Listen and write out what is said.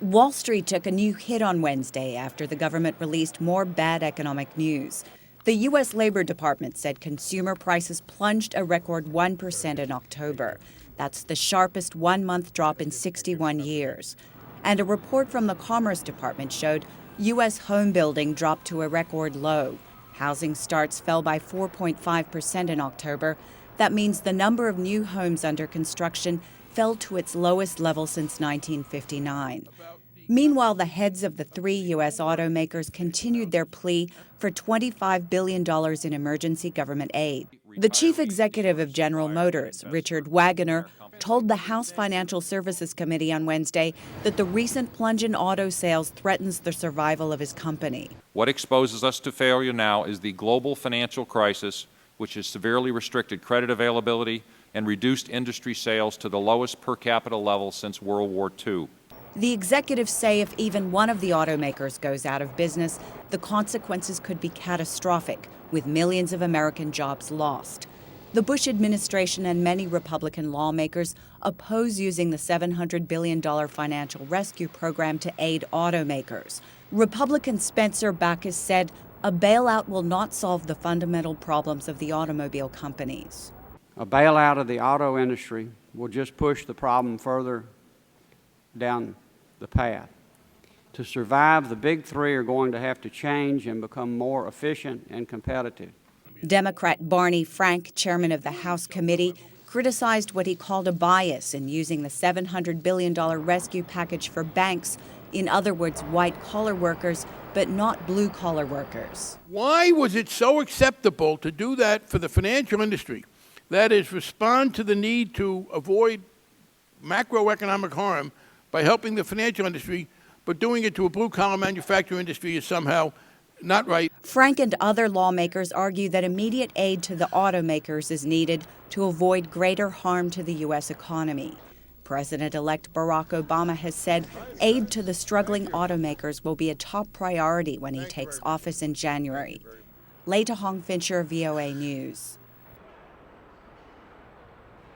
Wall Street took a new hit on Wednesday after the government released more bad economic news. The U.S. Labor Department said consumer prices plunged a record 1% in October. That's the sharpest one-month drop in 61 years. And a report from the Commerce Department showed U.S. home building dropped to a record low. Housing starts fell by 4.5% in October. That means the number of new homes under construction fell to its lowest level since 1959. Meanwhile, the heads of the three U.S. automakers continued their plea for $25 billion in emergency government aid. The chief executive of General Motors, Richard Wagoner, told the House Financial Services Committee on Wednesday that the recent plunge in auto sales threatens the survival of his company. What exposes us to failure now is the global financial crisis, which has severely restricted credit availability and reduced industry sales to the lowest per capita level since World War II. The executives say if even one of the automakers goes out of business, the consequences could be catastrophic, with millions of American jobs lost. The Bush administration and many Republican lawmakers oppose using the $700 billion financial rescue program to aid automakers. Republican Spencer Backus said a bailout will not solve the fundamental problems of the automobile companies. A bailout of the auto industry will just push the problem further down the path. To survive, the big three are going to have to change and become more efficient and competitive. Democrat Barney Frank, chairman of the House committee, criticized what he called a bias in using the $700 billion rescue package for banks, in other words, white-collar workers, but not blue-collar workers. Why was it so acceptable to do that for the financial industry? That is, respond to the need to avoid macroeconomic harm by helping the financial industry, but doing it to a blue-collar manufacturing industry is somehow not right. Frank and other lawmakers argue that immediate aid to the automakers is needed to avoid greater harm to the U.S. economy. President-elect Barack Obama has said aid to the struggling automakers will be a top priority when he takes office in January. Leta Hong Fincher, VOA News.